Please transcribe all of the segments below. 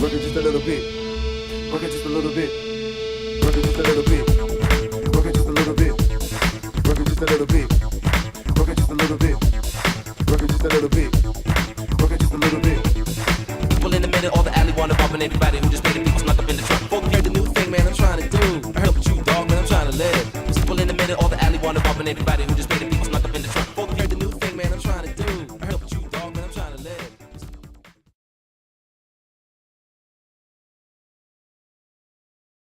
Work it just a little bit. Work it just a little bit. Work it just a little bit. Work it just a little bit. Work it just a little bit. Work it just a little bit. Work it just a little bit. Work it just a little bit. People in the middle, all the alley wanna bump and everybody who just made it people snuck up in the truck. Folk heard the new thing, man, I'm trying to do. I heard what you, dog, man, I'm trying to live. People in the middle, all the alley wanna bump and everybody who just made it people snuck up in the truck. Folk heard the new thing, man, I'm trying to do. I heard what you, dog, man, I'm trying to live.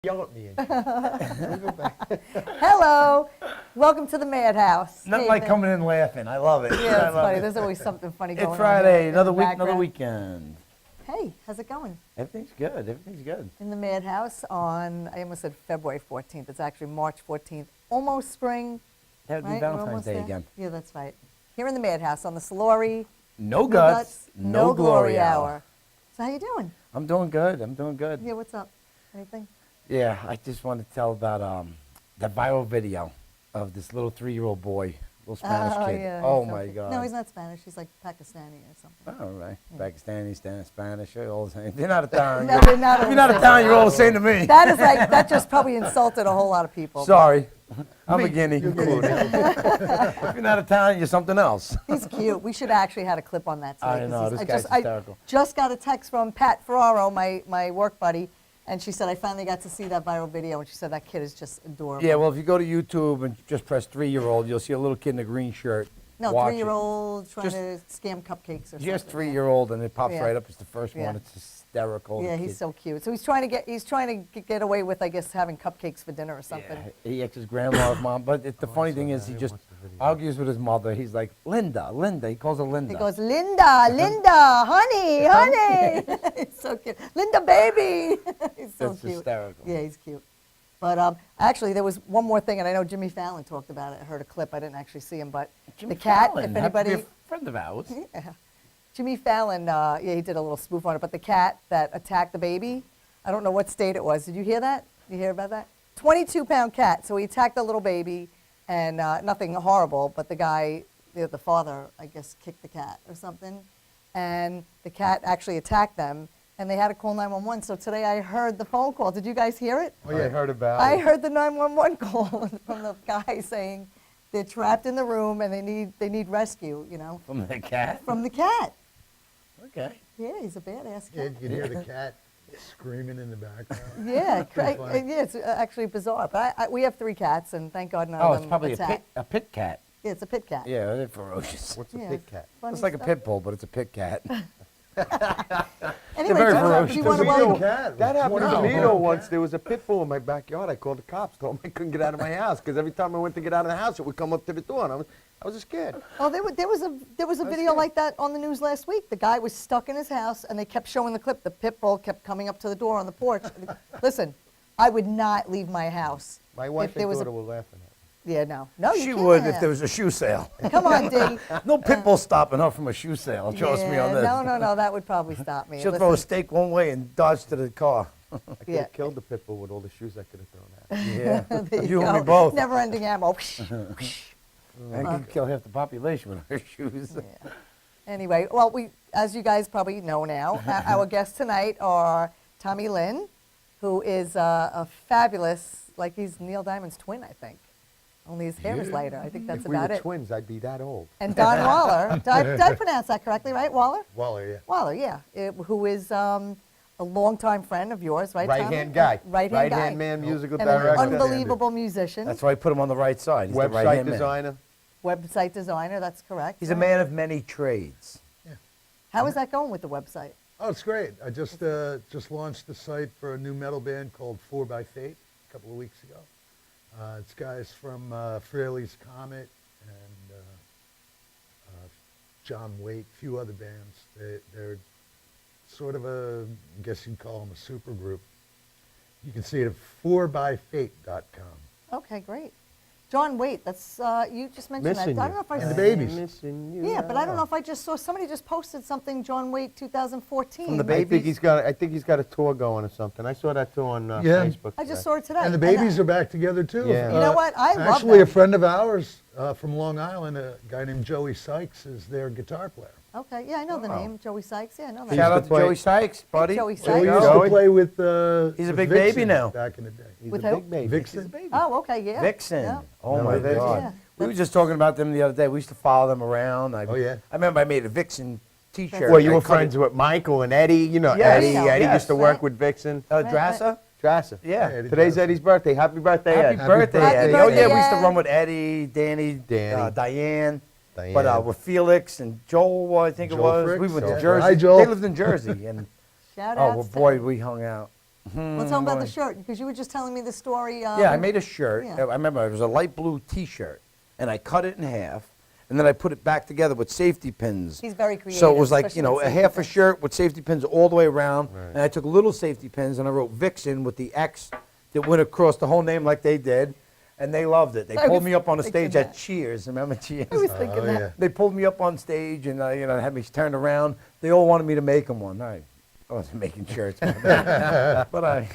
Yell at me. Hello, welcome to the Madhouse. Nothing Hey, like Ben. coming in laughing. I love it. Yeah, I that's love funny. it. There's always something funny going on. It's Friday, here in another the week, another background. weekend. Hey, how's it going? Everything's good. Everything's good. In the Madhouse on, I almost said February 14th. It's actually March 14th. Almost spring. That would be Right? We're Valentine's almost Day there. again. Yeah, that's right. Here in the Madhouse on the Soluri. No guts, no glory hour. So how you doing? I'm doing good. I'm doing good. Yeah, what's up? Anything? Yeah, I just want to tell about the viral video of this little 3-year-old boy, little Spanish kid. Yeah, Oh he's so my cute. God. No, he's not Spanish. He's like Pakistani or something. All right. Yeah. Pakistani, Spanish, they're all the same. They're not Italian. No, they're not If all you're not the same. Italian, you're all the same to me. That is like, that just probably insulted a whole lot of people. Sorry. I'm a guinea. You're good. If you're not Italian, you're something else. He's cute. We should actually had a clip on that today. I 'cause know, he's- this I guy's just, hysterical. I just got a text from Pat Ferraro, my work buddy, and she said, I finally got to see that viral video, and she said that kid is just adorable. Yeah, well, if you go to YouTube and just press 3-year-old, you'll see a little kid in a green shirt. No, Watch it. 3-year-old trying Just- to scam cupcakes or something. Just 3-year-old, and it pops Yeah. right up. It's the first Yeah. one. It's hysterical. Yeah, The he's kid- so cute. So he's trying to get away with, I guess, having cupcakes for dinner or something. Yeah, he acts his grandma's mom. But the funny thing is, he just argues with his mother. He's like, Linda, Linda. He calls her Linda. He goes, Linda, Linda, honey, honey. He's so cute. Linda, baby. He's so That's cute. hysterical. Yeah, he's cute. But actually, there was one more thing, and I know Jimmy Fallon talked about it. I heard a clip. I didn't actually see him, but Jimmy the cat, Fallon if happens to anybody... be a friend of ours. Yeah. Jimmy Fallon, yeah, he did a little spoof on it, but the cat that attacked the baby, I don't know what state it was. Did you hear that? Did you hear about that? 22-pound cat. So he attacked the little baby, and nothing horrible, but the guy, the father, I guess, kicked the cat or something, and the cat actually attacked them, and they had to call 911. So today I heard the phone call. Did you guys hear it? Oh, yeah, I heard about I it. heard the 911 call from the guy saying they're trapped in the room and they need rescue, you know, From the cat? from the cat. Okay. Yeah, he's a badass Yeah, cat. you hear the cat screaming in the background. Yeah, Pretty funny. yeah, it's actually bizarre. But we have 3 cats, and thank God none Oh, of it's them probably attack. a pit cat. Yeah, it's a pit cat. Yeah, they're ferocious. What's a Yeah. pit cat? Funny It's like a stuff. pit bull, but it's a pit cat. Anyway, very do ferocious. you want to Does he welcome? know cat? That happened to 20 me pound though cat. once. There was a pit bull in my backyard. I called the cops, told them I couldn't get out of my house because every time I went to get out of the house, it would come up to the door, and I was just scared. Oh, there was a video good. like that on the news last week. The guy was stuck in his house, and they kept showing the clip. The pit bull kept coming up to the door on the porch. Listen, I would not leave my house. My wife if there and was daughter a, were laughing at me. Yeah, no, you She can't. would if there was a shoe sale. Come on, D. No pit bull stopping her from a shoe sale. Trust me on Yeah, this. No, that would probably stop me. She'll throw a Listen, steak one way and dodge to the car. I could Yeah. have killed the pit bull with all the shoes I could have thrown at her. Yeah. there you and go. me both. Never-ending ammo. I could kill half the population with her shoes. Yeah. Anyway, well, as you guys probably know now, our guests tonight are Tommy Lynn, who is a fabulous, like he's Neil Diamond's twin, I think. Only his hair is lighter. I think that's If we about were it. twins, I'd be that old. And Don Waller, did I pronounce that correctly, right? Waller? Waller, yeah. Waller, yeah. Who is a longtime friend of yours, right, Tommy? Right-hand guy. Right-hand guy. Right-hand man, musical And an director. unbelievable musician. That's why I put him on the right side. He's the Website right-hand man. designer. Website designer, that's correct. He's a man of many trades. How is that going with the website? Oh, it's great. I just launched the site for a new metal band called 4 by Fate a couple of weeks ago. It's guys from Fraley's Comet and John Waite, a few other bands. They're sort of I guess you'd call them a super group. You can see it at 4byfate.com. Okay, great. John Waite, that's, you just mentioned Missing that. I you. don't know if I And the s- Babies. Missing you. Yeah, but I don't know if I just saw, somebody just posted something, John Waite 2014. From the I think Babies? I think he's got a tour going or something. I saw that too on Yeah. Facebook. I just today. saw it today. And the Babies are back together too. Yeah. You know what? I love Actually, them. a friend of ours from Long Island, a guy named Joey Sykes, is their guitar player. Okay, yeah, I know the Wow. name, Joey Sykes. Yeah, I know that. Shout to out to play- Joey Sykes, buddy. Joey Joey Sykes. used to Joey? play with He's a with big baby Vixen now. back in the day. He's With a who? big baby. Vixen? Oh, okay, yeah. Vixen. Yeah. Oh No, my Vixen. God. Yeah. We were just talking about them the other day. We used to follow them around. Oh, yeah. I remember I made a Vixen T-shirt. Well, you I were cut friends it- with Michael and Eddie. You know Yes. Eddie. Yes. Eddie used to work Right. with Vixen. Drassa? Drassa. Yeah. Eddie Today's Drassa. Eddie's birthday. Happy birthday, Happy Ed. Happy birthday, birthday. Eddie. Happy Oh, yeah, we used to birthday, run with Eddie, Danny, Danny. Diane. Diane. But with Felix and Joel, I think it Joel was. Fricks, We went yeah. to Jersey. Hi, Joel. They lived in Jersey. And Shout oh, out. well, boy, we hung out. Well, tell them about boy. the shirt, because you were just telling me the story. Yeah, I made a shirt. yeah. I remember it was a light blue T-shirt, and I cut it in half, and then I put it back together with safety pins. He's very creative. So it was like, especially you know, with a safety half a pins. shirt with safety pins all the way around, Right. and I took little safety pins and I wrote Vixen with the X that went across the whole name like they did, and they loved it. They I pulled was me up on the thinking stage at that. Cheers. Remember Cheers? I was thinking Oh, that. yeah. They pulled me up on stage and you know, had me turned around. They all wanted me to make them one. I wasn't making shirts, but I.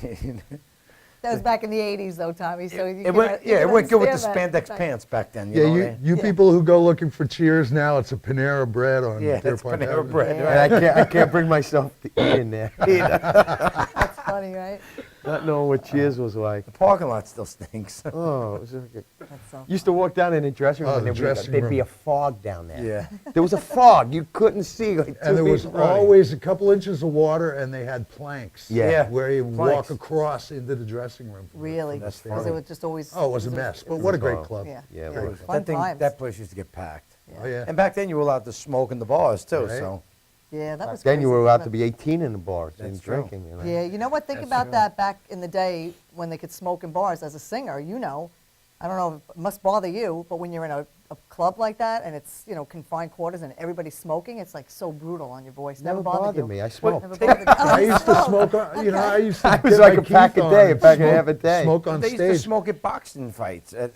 That was back in the 80s, though, Tommy. So you It can- went, you yeah, it can went good with the understand spandex that. pants back then. Yeah, know, you Yeah. people who go looking for Cheers now, it's a Panera Bread on Yeah, Deer it's Park Panera Avenue. Bread. Yeah. Right? And I can't bring myself to eat in there. That's funny, right? Not knowing what Cheers was like. The parking lot still stinks. Oh, it was like That's so. used to walk down in the dressing room Oh, and the there'd dressing be a room. fog down there. Yeah. There was a fog. You couldn't see like 2 And there was feet in front of you. always a couple inches of water, and they had planks. Yeah. Yeah. Where you Planks. walk across into the dressing room. from the- Really? from the That's stage. Because it was just always. Oh, it was a mess, but what a great club. Yeah. Yeah, yeah. it was. Fun times. That place used to get packed. Oh, yeah. And back then you were allowed to smoke in the bars too. Right. So Yeah, that was Then you crazy. were allowed to be 18 in the bars and That's true. drinking. You know? Yeah, you know what? Think That's about true. that back in the day when they could smoke in bars. As a singer, you know, I don't know, it must bother you, but when you're in a club like that and it's, you know, confined quarters and everybody's smoking, it's like so brutal on your voice. Never bothered bothered you? me. I smoked. Never bothered you? Oh, I used to you smoke, smoked. you know, I used to I was get like my a pack Keith a on day, a and pack and a smoke- half a day. Smoke on they used to stage. smoke at boxing fights at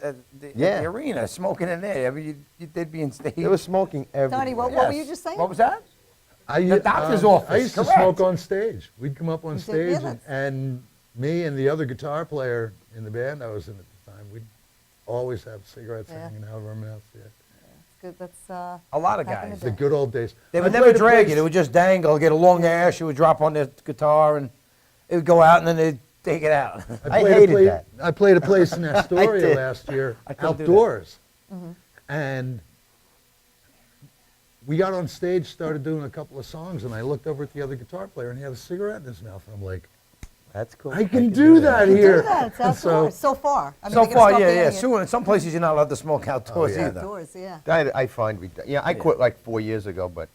Yeah. the arena, smoking in there. I mean, they'd be in stage. There was smoking everywhere. Donnie, what were you just saying? What was that? I, The doctor's I office, used to correct. smoke on stage. We'd come up on You did? Yeah, stage, that's- and me and the other guitar player in the band I was in at the time, we'd always have cigarettes Yeah. hanging out of our mouths. Yeah. Good, that's, A lot of Back in guys. the The good old days. They I would never played a drag place- it. It would just dangle, get a long ash. It would drop on their guitar, and it would go out, and then they'd take it out. I played a hated pla- that. I played a place in Astoria did. last year, I couldn't do that. outdoors. Mm-hmm. And we got on stage, started doing a couple of songs, and I looked over at the other guitar player, and he had a cigarette in his mouth. And I'm like, That's cool. I can do that here. do that. It's outdoors. So far. I mean, So they're gonna far, start yeah. banning it. Soon, in some places, you're not allowed to smoke outdoors yeah. either. Outdoors, yeah. I find I quit like 4 years ago, but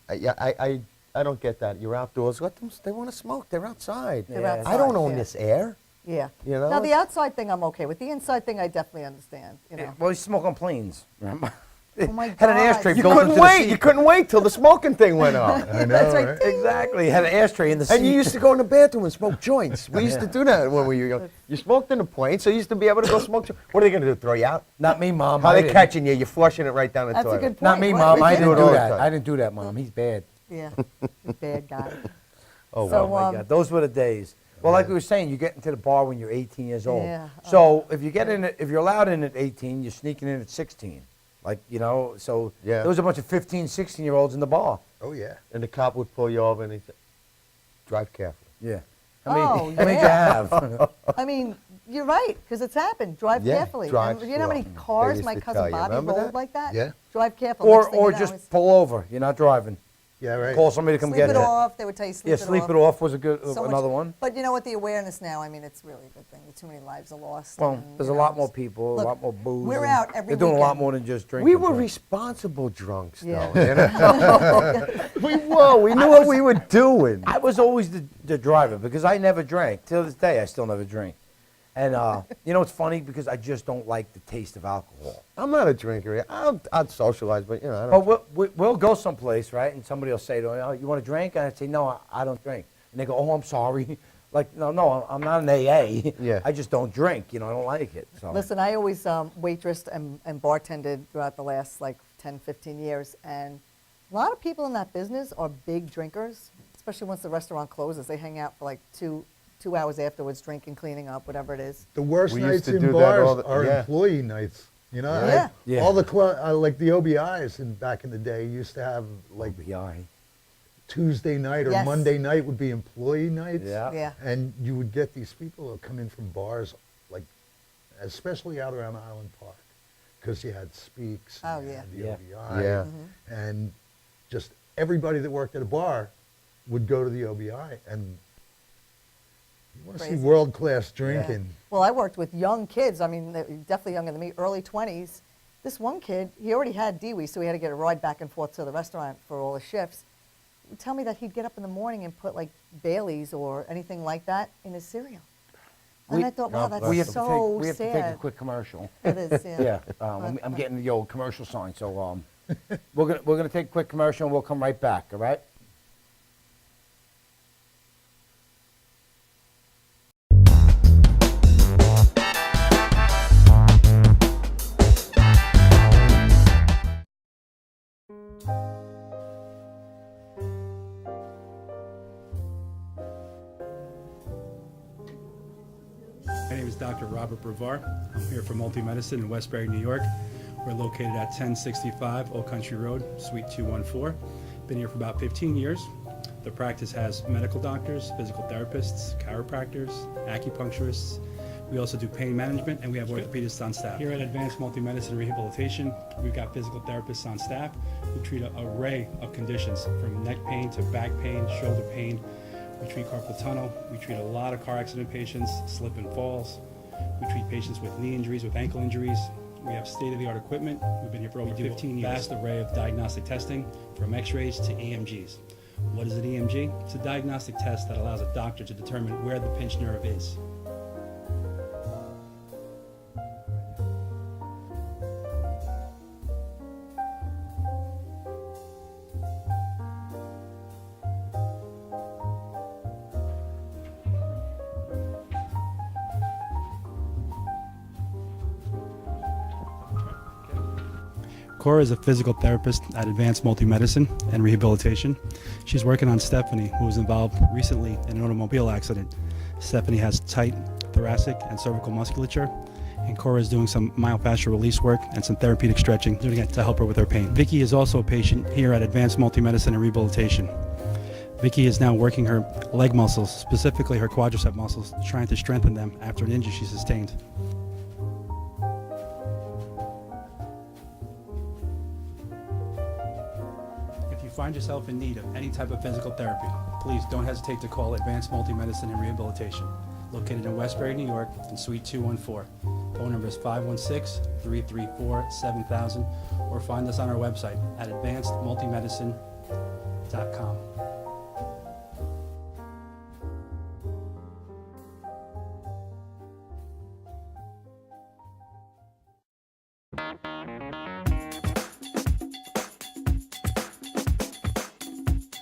I don't get that. You're outdoors. Let them. They want to smoke. They're outside. They're Yeah. outside, I don't own yeah. this air. Yeah. You know, Now, the it's- outside thing I'm okay with. The inside thing I definitely understand, you know. Well, you smoke on planes. Remember? Oh, my Had an God. ashtray You built couldn't into the wait. seat. You couldn't wait till the smoking thing went on. I know, That's right. right? Exactly. Had an ashtray in the seat. And you used to go in the bathroom and smoke joints. We used to do that when we were young. You smoked in the plane, so you used to be able to go smoke. What are they going to do? Throw you out? Not me, Mom. How I they didn't. catching you? You're flushing it right down the That's a toilet. good point. Not me, What? Mom. We I did didn't it do all the that. time. I didn't do that, Mom. He's bad. Yeah. Bad guy. Oh, So, Oh my God, those were the days. Well, like we were saying, you get into the bar when you're 18 years old. Yeah. So if you get in, if you're allowed in at 18, you're sneaking in at 16. Like, you know, so Yeah. there was a bunch of 15, 16-year-olds in the bar. Oh, yeah. And the cop would pull you over and he'd say, drive carefully. Yeah. Oh, how many did you have? I mean, you're right, because it's happened. Drive Yeah, carefully. drive And you know how many slow. cars They my used to cousin tell you. Bobby Remember rolled that? like that? Yeah. Drive careful. or Next thing or you know, just it's- pull over. You're not driving. Yeah, right. Call somebody to come sleep get it you. off. They would tell you sleep Yeah, it sleep off. it off was a good So much- another one. But you know what? The awareness now, I mean, it's really a good thing. Too many lives are lost. Well, and, there's you a know, lot more it's- people, Look, a lot more booze. we're and out every They're doing a lot weekend. more than just drinking. We were but- responsible drunks, Yeah. though. You know? We were. We knew what we were doing. I was always the driver because I never drank. Till this day, I still never drink. And you know, it's funny because I just don't like the taste of alcohol. I'm not a drinker. I'd socialize, but you know, I But don't. we'll go someplace, right? And somebody will say to me, "Oh, you want a drink?" And I say, "No, I don't drink." And they go, "Oh, I'm sorry." Like, no, I'm not an AA. Yeah. I just don't drink. You know, I don't like it. So. Listen, I always waitressed and bartended throughout the last like 10, 15 years. And a lot of people in that business are big drinkers, especially once the restaurant closes. They hang out for like two hours afterwards, drinking, cleaning up, whatever it is. The worst We used nights to in do that all bars the- are yeah. employee nights. You know, Yeah. Yeah. all the like the OBIs back in the day used to have like OBI. Tuesday night or Yes. Monday night would be employee nights. Yeah. Yeah. And you would get these people who come in from bars, like, especially out around Island Park, because you had Speaks Oh, and yeah. the Yeah. OBI. Yeah. And just everybody that worked at a bar would go to the OBI. And you want to see Crazy. world-class drinking. Well, I worked with young kids. I mean, they're definitely younger than me, early 20s. This one kid, he already had DWI, so he had to get a ride back and forth to the restaurant for all the shifts. He would tell me that he'd get up in the morning and put like Bailey's or anything like that in his cereal. And I thought, wow, that's we have so we have to take a sad. quick commercial. It is, yeah. Yeah, I'm getting the old commercial sign, so we're gonna take a quick commercial and we'll come right back. All right? My name is Dr. Robert Brevard. I'm here for Multi-Medicine in Westbury, New York. We're located at 1065 Old Country Road, Suite 214. Been here for about 15 years. The practice has medical doctors, physical therapists, chiropractors, acupuncturists. We also do pain management, and we have orthopedists on staff. Here at Advanced Multi-Medicine and Rehabilitation, we've got physical therapists on staff who treat an array of conditions, from neck pain to back pain, shoulder pain. We treat carpal tunnel. We treat a lot of car accident patients, slip and falls. We treat patients with knee injuries, with ankle injuries. We have state-of-the-art equipment. We've been here for over 15 years. Vast array of diagnostic testing, from x-rays to EMGs. What is an EMG? It's a diagnostic test that allows a doctor to determine where the pinched nerve is. Cora is a physical therapist at Advanced Multi-Medicine and Rehabilitation. She's working on Stephanie, who was involved recently in an automobile accident. Stephanie has tight thoracic and cervical musculature, and Cora is doing some myofascial release work and some therapeutic stretching, doing it to help her with her pain. Vicky is also a patient here at Advanced Multi-Medicine and Rehabilitation. Vicky is now working her leg muscles, specifically her quadricep muscles, trying to strengthen them after an injury she sustained. If you find yourself in need of any type of physical therapy, please don't hesitate to call Advanced Multi-Medicine and Rehabilitation, located in Westbury, New York, in Suite 214. Phone number is 516-334-7000, or find us on our website at advancedmultimedicine.com.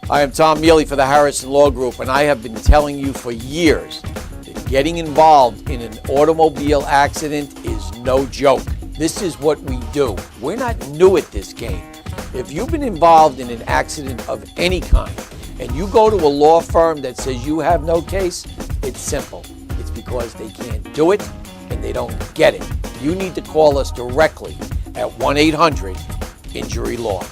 I am Tom Mealy for the Harrison Law Group, and I have been telling you for years that getting involved in an automobile accident is no joke. This is what we do. We're not new at this game. If you've been involved in an accident of any kind, and you go to a law firm that says you have no case, it's simple. It's because they can't do it and they don't get it. You need to call us directly at 1-800-INJURY-LAW.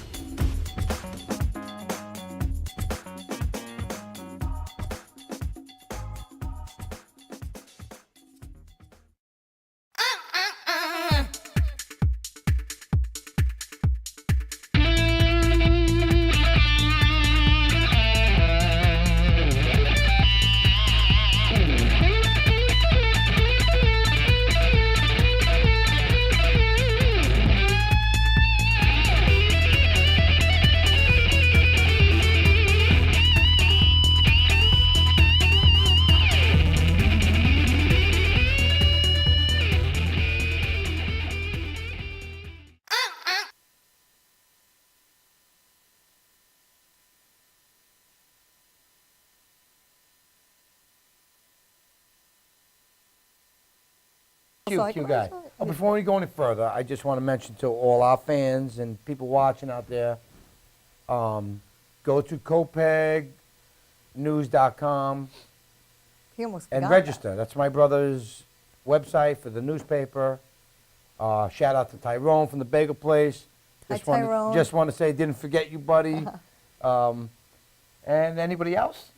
Cute guy. Oh, before we go any further, I just want to mention to all our fans and people watching out there, go to copegnews.com He almost and forgot register. That's my brother's website for the newspaper. Shout out to Tyrone from the bagel place. Hi, Just wanted- Tyrone. Just want to say, didn't forget you, buddy. And anybody else?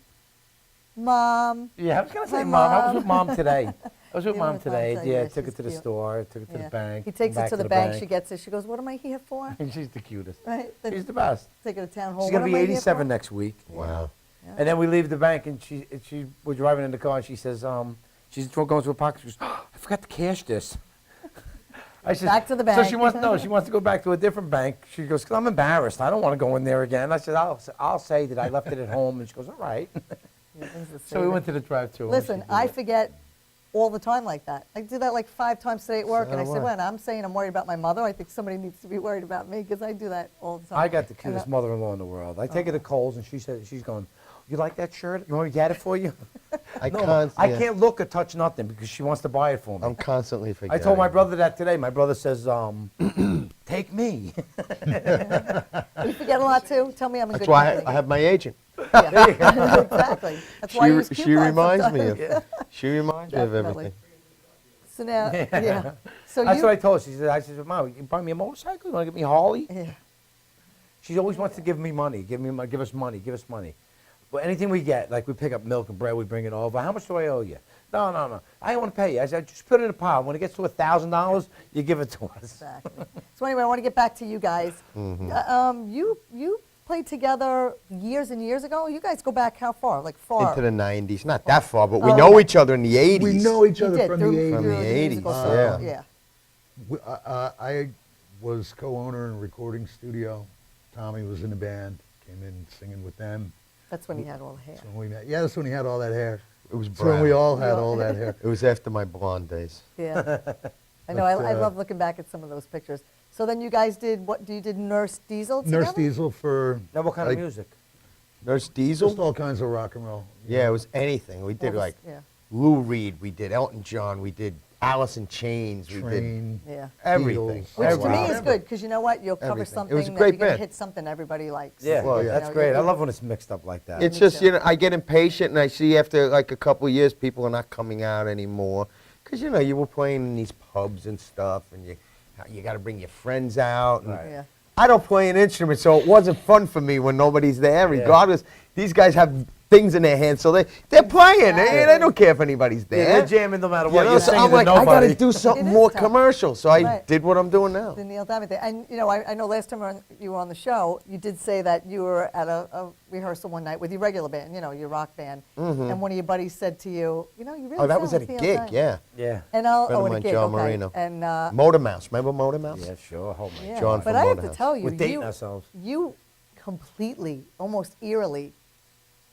Mom. Yeah, I was gonna say Hi, mom. I was Mom. with mom today. I was with You mom were with Mom today. today, Yeah, yeah, took her she's to the cute. store, took her to Yeah. the bank. He takes back it to the bank. She gets it. She goes, "What am I here for?" And she's the cutest. Right? Then She's the best. take her to town hall. She's "What gonna am be I here 87 for?" next week. Wow. And then we leave the bank, and we're driving in the car, and she says, she's going to her pocket. She goes, oh, I forgot to cash this. I said, Back to the So she bank. wants to go back to a different bank. She goes, 'cause I'm embarrassed. I don't want to go in there again. I said, I'll say that I left it at home, and she goes, all right. Yeah, things are So we saving. went to the drive-thru. and Listen, she did I it. forget all the time like that. I do that like 5 times today at work, and I So said, do I. when I'm saying I'm worried about my mother, I think somebody needs to be worried about me because I do that all the time. I got the And, cutest mother-in-law in the world. I take her to Kohl's, and she said, she's going, you like that shirt? You want me to get it for you? I No, I can't look or touch nothing because she wants to buy it for me. I'm constantly I forgetting. told my brother that today. My brother says, take me. You forget a lot too. Tell me I'm in That's good why company. I have my agent. Yeah. Exactly. That's why you use She coupons reminds me sometimes. of. She reminds me of Definitely. everything. So now, yeah. So That's you, what I told her. I said, Mom, you buy me a motorcycle? You want to give me a Harley? yeah. She always wants to give me money. Give us money. But anything we get, like we pick up milk and bread, we bring it over. How much do I owe you? No. I don't want to pay you. I said, just put it in a pile. When it gets to $1,000, you give it to us. Exactly. So anyway, I want to get back to you guys. You played together years and years ago. You guys go back how far? Like far? Into the 90s. Not that far, but we Oh, know okay. each other in the 80s. We know each You other did from through, the 80s. From through the musical 80s, circle, yeah. I was co-owner in a recording studio. Tommy was in the band, came in singing with them. That's when he had all the hair. That's when we met. Yeah, that's when he had all that hair. It was That's when we brown. all had Yeah. all that hair. It was after my blonde days. Yeah. I know. I love looking back at some of those pictures. So then you guys did what? You did Nurse Diesel together? Nurse Diesel for Now, what kind like, of music? Nurse just Diesel? all kinds of rock and roll. Yeah, it was anything. We did What was- like yeah. Lou Reed, we did Elton John, we did Alice in Chains, we did Train. Yeah. everything. Beatles. Which to me wow. is good because you know what? You'll cover Everything. It something was a that great you're gonna band. hit something everybody likes. Yeah, Well, You that's know, great. you- I love when it's mixed up like that. It's me just, too. you know, I get impatient and I see after like a couple of years people are not coming out anymore. Because, you know, you were playing in these pubs and stuff and you got to bring your friends out. And Right. Yeah. I don't play an instrument, so it wasn't fun for me when nobody's there, regardless. These guys have things in their hands, so they're playing. They don't care if anybody's Yeah, there. they're jamming no matter You what. know, You're so singing I'm to like, I got nobody. to do something It is more tough. commercial. So I Right. did what I'm doing now. The Neil Diamond thing. And, you know, I know last time you were on the show, you did say that you were at a rehearsal one night with your regular band, you know, your rock band. And one of your buddies said to you, you know, you really Oh, that sound was at like a Neil gig, Diamond. yeah. Yeah. And Friend of at a mine, gig, John okay. Marino. And, Motor Mouse. Remember Motor Mouse? Yeah, sure. Oh, my yeah. John But from I have to Motorhouse. tell you, We're dating ourselves. you completely, almost eerily,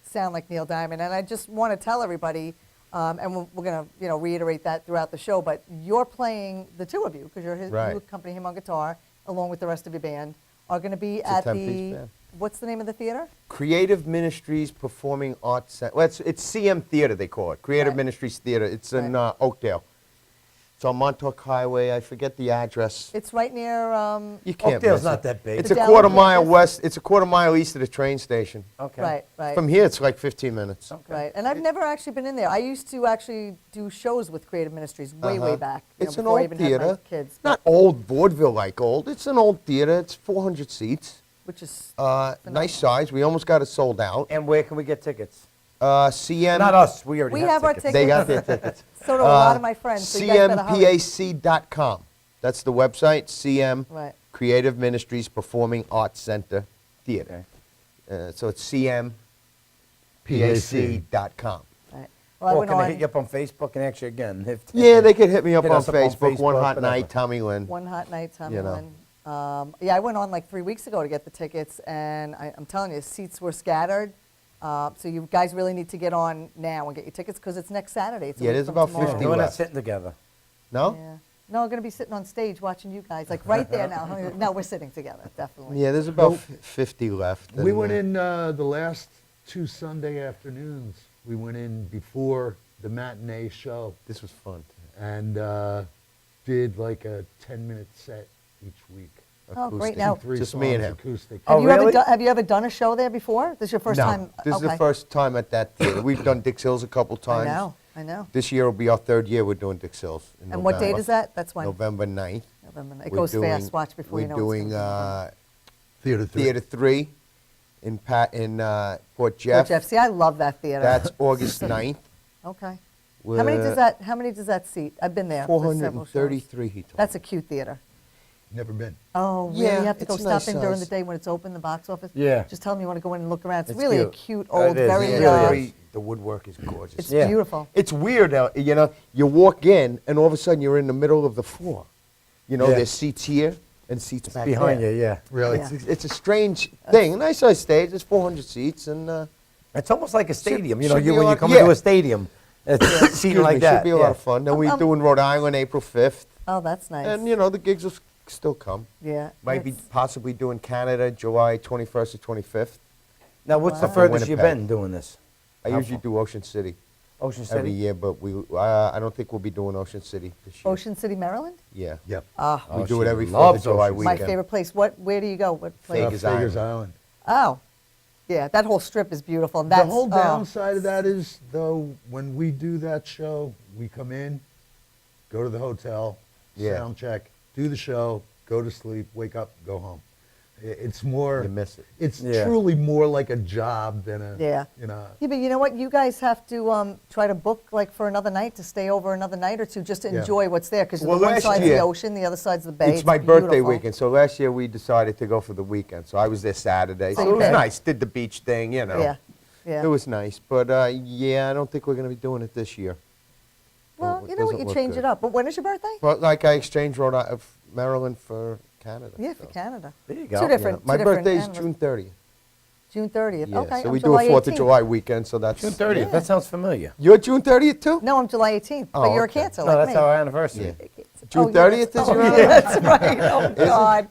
sound like Neil Diamond. And I just want to tell everybody, and we're going to, you know, reiterate that throughout the show. But you're playing, the two of you, because Right. you accompany him on guitar, along with the rest of your band, are going to be a at 10-piece the. band. What's the name of the theater? Creative Ministries Performing Arts Center. Well, it's CM Theater, they call it. Creative Right. Ministries Theater. It's in Right. Oakdale. It's on Montauk Highway. I forget the address. It's right near. You can't Oakdale's miss not it. that big. It's The a quarter Dallas mile campus? west. It's a quarter mile east of the train station. Okay. Right. From here, it's like 15 minutes. Right. And I've never actually been in there. I used to actually do shows with Creative Ministries way back. you It's know, an before I old even had my theater. kids. Not old vaudeville-like old. It's an old theater. It's 400 seats. Which is. Nice size. We almost got it sold out. And where can we get tickets? CM. Not us. We already We have have our tickets. They got their tickets. So do a lot of my friends. So you guys better hurry. CMPAC.com. That's the website. CM Right. Creative Ministries Performing Arts Center Theater. Okay. So it's CMPAC.com. Right. Well, I Or went can they on hit you up on Facebook and ask you again? Yeah, they could hit me up Hit on us up on Facebook. One Facebook, Hot whatever. Night, Tommy Lynn. One Hot Night, Tommy You know. Lynn. Yeah, I went on like 3 weeks ago to get the tickets, and I'm telling you, seats were scattered. So you guys really need to get on now and get your tickets because it's next Saturday. It's a Yeah, week there's from about tomorrow. 50 We're not left. sitting together. No? Yeah. No, I'm going to be sitting on stage watching you guys, like right there now. No, we're sitting together, definitely. Yeah, there's about Well, 50 left. We and, went in the last 2 Sunday afternoons. We went in before the matinee show This was fun. and did like a 10-minute set each week. Oh, great. Acoustic. Now, 3 Just me and songs him. acoustic. Oh, really? Have you ever done a show there before? This is your first No, time? this is Okay. the first time at that theater. We've done Dix Hills a couple times. I know. This year will be our 3rd year we're doing Dix Hills. in And what date November. is that? That's when? November 9th. of them, and it We're goes doing- fast. Watch before you know We're it's doing gonna Theater 3. Theater 3 in Port be Jeff. Jeff, see, I love that theater. That's August 9th. Okay. We're How many does that seat? I've been there for several shows. 433, he told That's me. a cute theater. Never been. Oh, really? Yeah, You have to go it's stop nice in during the size. day when it's open, the box office? Yeah. Just tell them you want to go in and look around. It's It's really a cute. cute, Oh, old, it is. very, It really is. The woodwork is gorgeous. it's Yeah. beautiful. It's weird, you know, you walk in and all of a sudden you're in the middle of the floor. You know, Yeah. there's seats here and seats back Behind there. you, yeah. Really? Yeah. It's a strange thing. A nice size stage. There's 400 seats and It's almost like a stadium. You know, should be when a you lot- come yeah. into a stadium, it's seating like that. Should be a lot of fun. Then we're doing Rhode Island April 5th. Oh, that's nice. And, you know, the gigs will still come. yeah. Might be it's- possibly doing Canada July 21st or 25th. Now, what's the Wow. furthest you've Winnipeg. been doing this? I How usually far? do Ocean City Ocean every City? year, but I don't think we'll be doing Ocean City this year. Ocean City, Maryland? Yeah. Yep. Ah, We Oh, do she it every 4th loves of July Ocean City. my weekend. favorite place. Where do you go? What place? Vegas Vegas Island. Island. Oh, yeah, that whole strip is beautiful. And The that's, whole oh, downside of that is, though, when we do that show, we come in, go to the hotel, Yeah. sound check, do the show, go to sleep, wake up, go home. It's more. You miss it. It's Yeah. truly more like a job than a. Yeah. You know. Yeah, but you know what? You guys have to try to book like for another night to stay over another night or two just to Yeah. enjoy what's there because Well, the one last side's the year- ocean, the other side's the bay. It's my birthday beautiful. weekend, so last year we decided to go for the weekend. So I was there Saturday, so you it was did. nice. Did the beach thing, you know. Yeah, yeah. It was nice, but yeah, I don't think we're going to be doing it this year. Well, It you know what? doesn't You look change good. it up. But when is your birthday? But like I exchanged Maryland for Canada. Yeah, for so. Canada. There you go. Two different. Yeah. My two different birthday's animals. June 30th. June 30th. Yeah, Okay. so I'm we do July a 4th of 18th. July weekend, so that's June 30th. Yeah. That sounds familiar. You're June 30th too? No, I'm July 18th. Oh, but you're okay. a Cancer No, like that's me. our anniversary. Yeah. Oh, June yeah, 30th that's- is your oh, yeah, that's right. Oh, it? God.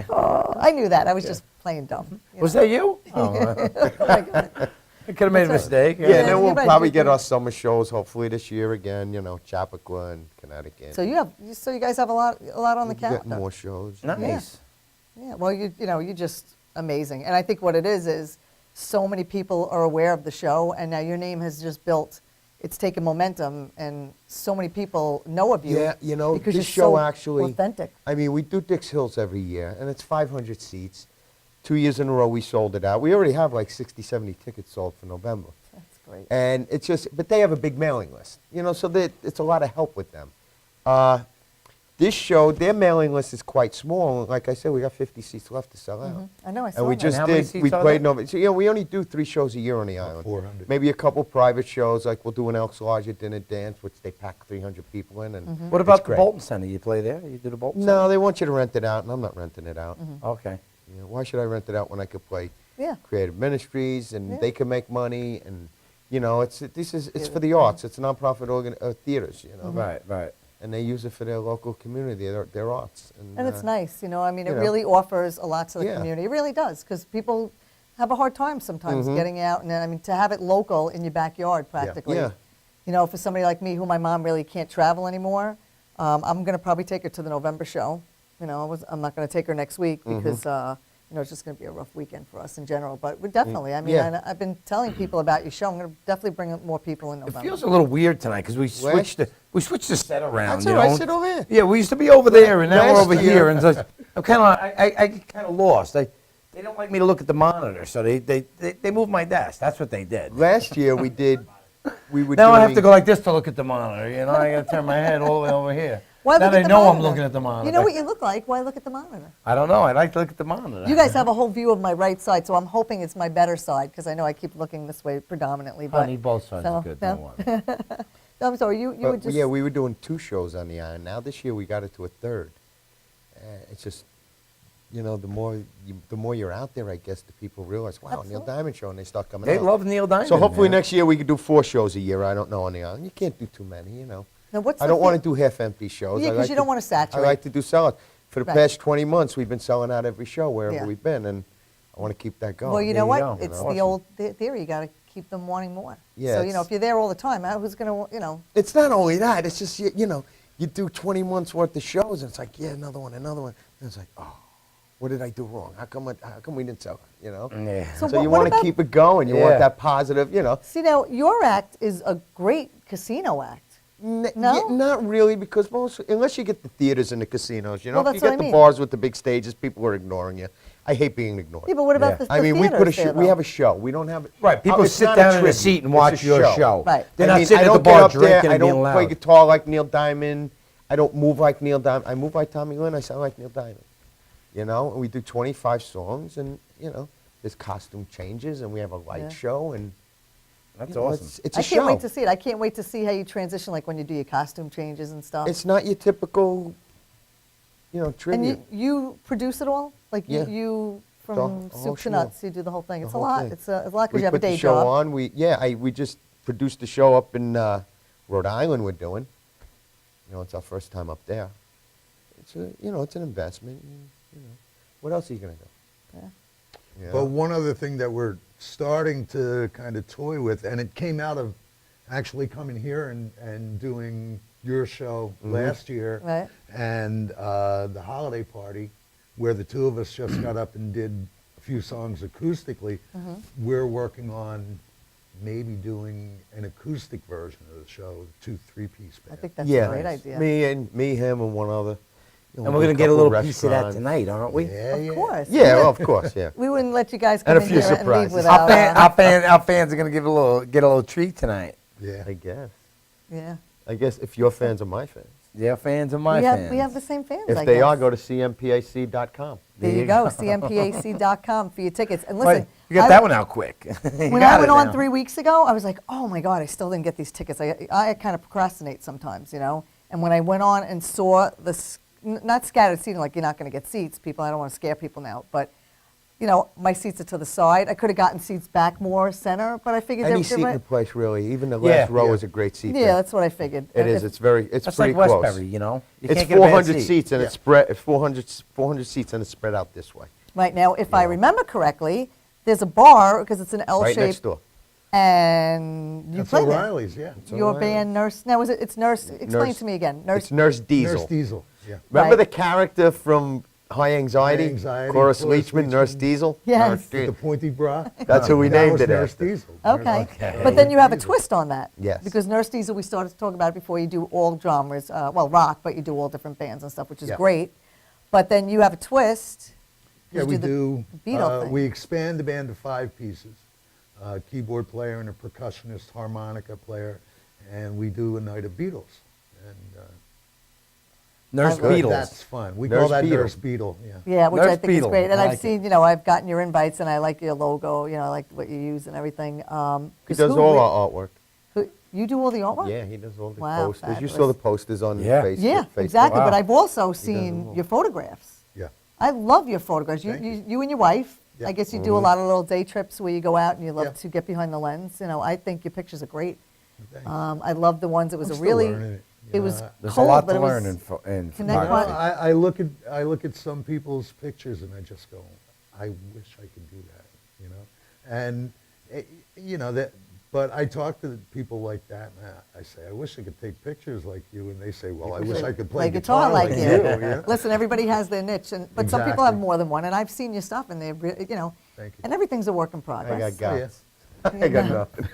Oh, I knew that. I was just playing dumb. you Was know. that you? Oh, I could have made a mistake. Yeah, Yeah, then we'll you're right, probably you're get right. our summer shows hopefully this year again, you know, Chappaqua and Connecticut. So you guys have a lot on the We'll get calendar. more shows. Nice. Yeah, well, you know, you're just amazing. And I think what it is so many people are aware of the show, and now your name has just built, it's taken momentum, and so many people know of you. Yeah, you know, because this you're show so actually, authentic. I mean, we do Dix Hills every year, and it's 500 seats. 2 years in a row, we sold it out. We already have like 60, 70 tickets sold for November. That's great. And it's just, but they have a big mailing list, you know, so it's a lot of help with them. This show, their mailing list is quite small. Like I said, we got 50 seats left to sell out. I know, I saw And we that. just how many did, seats we are played there? Nova. So, you know, we only do 3 shows a year on the island. 400. Maybe a couple private shows, like we'll do an Elks Lodge at Dinner Dance, which they pack 300 people in. And What it's about the great. Bolton Center? You play there? You do the Bolton No, they want you to rent it out, and I'm not renting it out. Center? Okay. You know, why should I rent it out when I could play Yeah. Creative Ministries and Yeah. they can make money and you know it's for Theater. the arts. It's nonprofit theaters, you know, Right, right. and they use it for their local community, their arts. And it's nice, you know, I mean, it you know. really offers a lot to the Yeah. community. It really does, because people have a hard time sometimes Mm-hmm. getting out, and I mean, to have it local in your backyard practically. Yeah. You know, for somebody like me, who my mom really can't travel anymore, I'm going to probably take her to the November show. You know, I'm not going to take her next week Mm-hmm. because, you know, it's just going to be a rough weekend for us in general. But we're definitely, I mean, Yeah. I've been telling people about your show. I'm going to definitely bring up more people in It November. feels a little weird tonight because we switched the set around. That's you all right. know? Sit over here. Yeah, we used to be over there, and now we're Last over year- here, and so I'm kind of I get kind of lost. They don't like me to look at the monitor, so they moved my desk. That's what they did. Last year we were Now doing, I have to go like this to look at the monitor. You know, I got to turn my head all the way over here. Why Now look they at the know I'm monitor? looking at the monitor. You know what you look like? Why look at the monitor? I don't know. I like to look at the monitor. You guys have a whole view of my right side, so I'm hoping it's my better side because I know I keep looking this way predominantly. But Honey, both sides so, are good. Don't worry. No, I'm sorry. You but, would just yeah, we were doing 2 shows on the island. Now this year we got it to a 3rd. It's just, you know, the more you're out there, I guess the people realize, wow, Neil Absolutely. Diamond show, and they start coming They out. love Neil Diamond. So hopefully man. next year we could do 4 shows a year. I don't know on the island. You can't do too many, you know. Now, what's I the don't want to thing- do half-empty shows. Yeah, I 'cause like you don't wanna saturate. I like to do sellouts. For the Right. past 20 months, we've been selling out every show wherever Yeah. we've been, and I want to keep that going. Well, you There know you what? go. It's Awesome. the old theory. You got to keep them wanting more. Yeah, So you know, it's- if you're there all the time, who's going to, you know? It's not only that. It's just, you know, you do 20 months worth of shows, and it's like, yeah, another one. And it's like, oh, what did I do wrong? How come we didn't sell it, you know? Yeah. So So you what want to about- keep it going. You Yeah. want that positive, you know. See, now your act is a great casino act. No? No? Not really, because unless you get the theaters and the casinos, you know, Well, if you that's what get I the mean. bars with the big stages, people are ignoring you. I hate being ignored. Yeah, but what about the I mean, we theaters there, we though? have a show. We don't have Right, people it's sit not down in a tribute. seat and It's watch a your show. Right. They're I not mean, sitting I at the don't get bar up there, drinking I and being don't loud. play guitar like Neil Diamond. I don't move like Neil Diamond. I move like Tommy Lynn. I sound like Neil Diamond. You know, and we do 25 songs, and you know, there's costume changes, and we have a light Yeah. show, and That's you know, awesome. It's a I show. can't wait to see it. I can't wait to see how you transition, like when you do your costume changes and stuff. It's not your typical, you know, and tribute. you produce it all? Like Yeah. you from The whole soup to show. nuts, you do the whole thing. The It's a whole lot. thing. It's a lot because We you have a put the day show job. on. We just produced the show up in Rhode Island. We're doing. You know, it's our first time up there. It's it's an investment. And, you know, what else are you gonna do? Yeah. You But know? one other thing that we're starting to kind of toy with, and it came out of actually coming here and doing your show last year, Right. and the holiday party, where the two of us just got up and did a few songs acoustically. We're working on maybe doing an acoustic version of the show, 2-3-piece band. I think that's yeah, a great idea. me, him, and one other. You know, And we're do going to get a couple little piece of that restaurants. tonight, aren't we? Yeah, Of course. Yeah, well, of course, yeah. We wouldn't let you guys come And a in few here and leave surprises. without. Our fans are going to get a little treat tonight. yeah. I guess. Yeah. I guess if your fans are my fans. They're fans of my we fans. have the same fans. If I they guess. are, go to cmpac.com. There you go, cmpac.com for your tickets. And listen, Right, you got that one out quick. when I went on 3 weeks ago, I was like, oh my God, I still didn't get these tickets. I kind of procrastinate sometimes, you know. And when I went on and saw not scattered seating, like you're not going to get seats, people, I don't want to scare people now, but you know, my seats are to the side. I could have gotten seats back more center, but I figured Any they seat in were the place, really. Even the Yeah. last row Yeah. is a great seat. Yeah, there. that's what I figured. It is. It's very. It's That's pretty like close. Westbury, you know. You It's can't get a bad 400 seat. seats, and Yeah. it's spread. It's 400 seats, and it's spread out this way, Right now, if I remember correctly, there's a bar because it's an L right shape, next door. and you That's play there. O'Reilly's, yeah. Your O'Reilly's. band, Nurse. Now, it's Nurse? Explain Nurse- to me again. It's Nurse Diesel. Nurse Diesel, yeah. Remember Right. the character from High Anxiety? High Anxiety, Cloris Cloris Leachman, Nurse Leachman. Diesel. Yes. Nurse With the Diesel. pointy bra. That's who we That named was it Nurse after. Diesel. Okay. Okay. But then you have a Diesel. twist on that. Yes. Because Nurse Diesel, we started to talk about it before, you do all genres, well, rock, but you do all different bands and stuff, which is Yeah. great. But then you have a twist. Yeah, You we the do. Beatle thing. We expand the band to 5 pieces. Keyboard player and a percussionist, harmonica player, and we do a night of Beatles. And Nurse I like Beatles. that's fun. We Nurse call that Beatle. Nurse Beatle, yeah. Yeah, which I Nurse think is Beatle. great. And I I've like seen, you know, I've gotten your invites and I like your logo, you know, I like what you use and everything. He 'Cause does who all re- our artwork. You do all the artwork? Yeah, he does all the Wow, posters. You saw fabulous. the posters on Yeah. Facebook. Yeah, Facebook. exactly. But Wow. I've also them seen all. your photographs. Yeah. I love your photographs. Thank You and your wife, Yeah. I guess you do a lot of little day trips where you go out and you love Yeah. to get behind the lens. You know, I think your pictures are great. Thanks. I love the ones. It was I'm a still really, learning it, it you was know. There's cold, a lot but to it was learn in Connect photography. Well, I look at some people's pictures and I just go, I wish I could do that, you know. And you know that, but I talk to people like that, and I say, I wish I could take pictures like you, and they say, well, I wish I could play guitar like you. You know? Listen, everybody has their niche, but some people Exactly. have more than one. And I've seen your stuff, and they're, you know, Thank you. and everything's a work in I progress. got Oh, yeah. guts. I got nothing.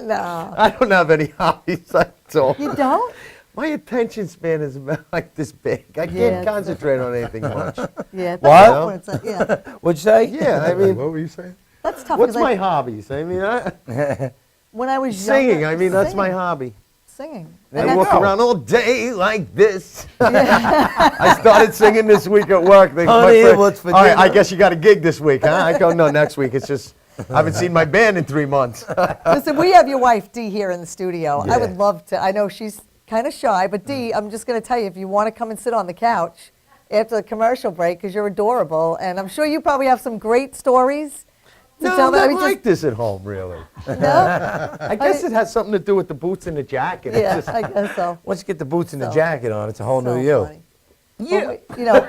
No, I don't have any hobbies. That's all. you don't. My attention span is about like this big. I can't Yeah. concentrate on anything much. Yeah, that's What? tough when it's like- yeah, What'd you say? Yeah, I mean, What were you saying? that's tough. what's 'cause my hobbies? I mean, when I was singing. younger, I mean, that's my singing, hobby. Singing. There I you walk go. around all day like this. I started singing this week at work. My Honey, friend, what's for all right, I dinner?" guess you got a gig this week, huh? I go, no, next week. It's just, I haven't seen my band in 3 months. Listen, we have your wife Dee here in the studio. I Yeah. would love to. I know she's kind of shy, but Dee, I'm just going to tell you, if you want to come and sit on the couch after the commercial break, because you're adorable, and I'm sure you probably have some great stories to No, tell I'm them. I not mean, like this at home, really. no? I guess it has something to do with the boots and the jacket. It's Yeah, just- I guess so. Once you get the boots and the So- jacket on, it's a whole So new you. funny. Well, you know,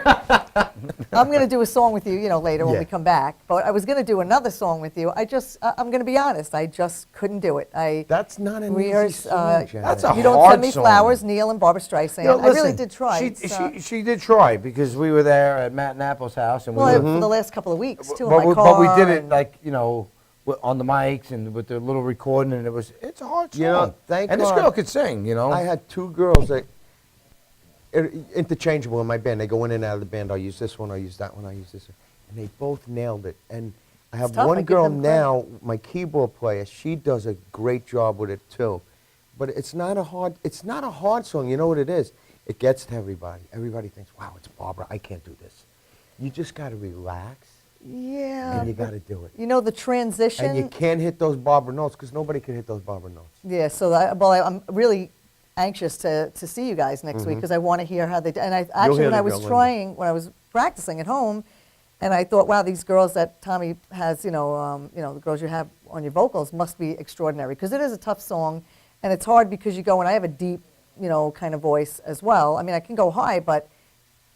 I'm going to do a song with you, you know, later when Yeah. we come back. But I was going to do another song with you. I'm going to be honest. I just couldn't do it. That's not an easy rehearsed. song, Janet. That's a You Don't hard Send Me song. Flowers, Neil and Barbara Streisand. You know, I really listen, did try. She did try because we were there at Matt Apple's house and we Well, were, for the last couple of weeks, too, in but, my we, car. but we did it and- like, you know, on the mics and with the little recording, and it's a hard song. You know, thank and this God. girl could sing, you know. I had two girls that interchangeable in my band. They go in and out of the band. I'll use this one, I'll use that one, I'll use this one. And they both nailed it. And I have tough. I one give girl them credit. now, my keyboard player, she does a great job with it too. But it's not a hard song. You know what it is? It gets to everybody. Everybody thinks, wow, it's Barbara. I can't do this. You just got to relax Yeah. and you got to do it. You know, the transition. And you can't hit those Barbara notes because nobody can hit those Barbara notes. Yeah, so I'm really anxious to see you guys next week because I want to hear how they do. And I actually, hear when the I was girl, trying, when I was practicing at home, and I thought, wow, these girls that Tommy has, the girls you have on your vocals must be extraordinary because it is a tough song, and it's hard because you go, and I have a deep, kind of voice as well. I mean, I can go high, but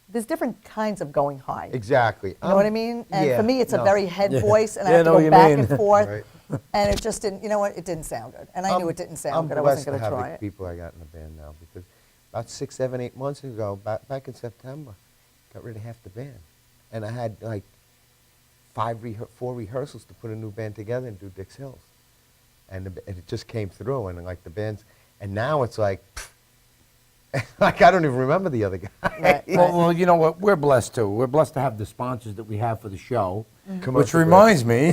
there's different kinds of going high. Exactly. You know what I mean? And yeah, for me, it's a no. very head voice, and I Yeah, have to I know what go you back mean. and forth. Right. And it just didn't, it didn't sound good. And I knew it didn't sound good. I wasn't going to try I'm blessed to have it. the people I got in the band now because about 6, 7, 8 months ago, back in September, got rid of half the band. And I had like 4 rehearsals to put a new band together and do Dix Hills. And it just came through, and like the bands, and now it's like, like I don't even remember the other guy. Right. Well, you know what? We're blessed too. We're blessed to have the sponsors that we have for the show. Which Commercial reminds me,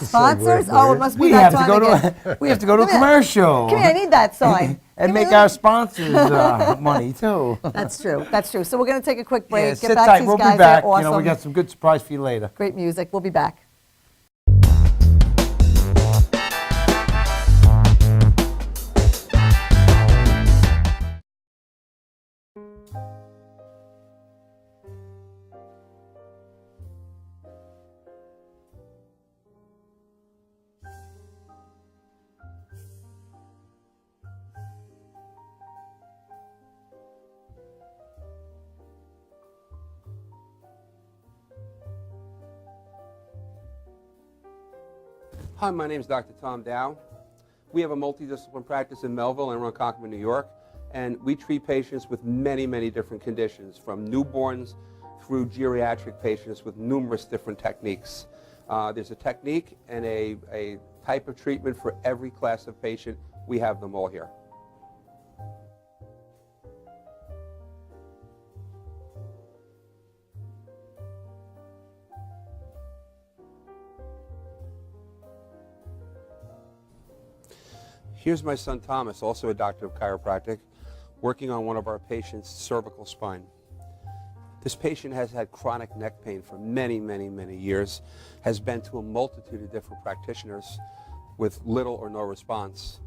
Sponsors? Oh, it must be we that have to time go again. to we have to go to a Come here. commercial Come here, I need that sign. and Give me make that. our sponsors money too. That's true. That's true. So we're going to take a quick break. Yeah, Get sit back tight. to these We'll guys. be back. They're awesome. You know, we got some good surprise for you later. Great music. We'll be back. Hi, my name is Dr. Tom Dow. We have a multidiscipline practice in Melville and Ronkonkoma, New York, and we treat patients with many, many different conditions, from newborns through geriatric patients with numerous different techniques. There's a technique and a type of treatment for every class of patient. We have them all here. Here's my son Thomas, also a doctor of chiropractic, working on one of our patients' cervical spine. This patient has had chronic neck pain for many, many, many years, has been to a multitude of different practitioners with little or no response.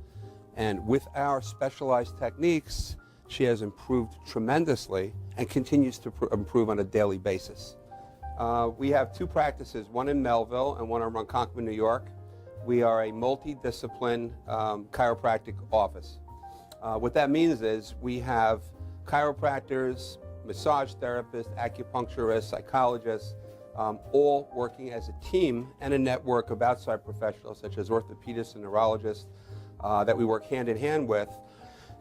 And with our specialized techniques, she has improved tremendously and continues to improve on a daily basis. We have 2 practices, one in Melville and one in Ronkonkoma, New York. We are a multidiscipline chiropractic office. What that means is we have chiropractors, massage therapists, acupuncturists, psychologists, all working as a team and a network of outside professionals such as orthopedists and neurologists that we work hand in hand with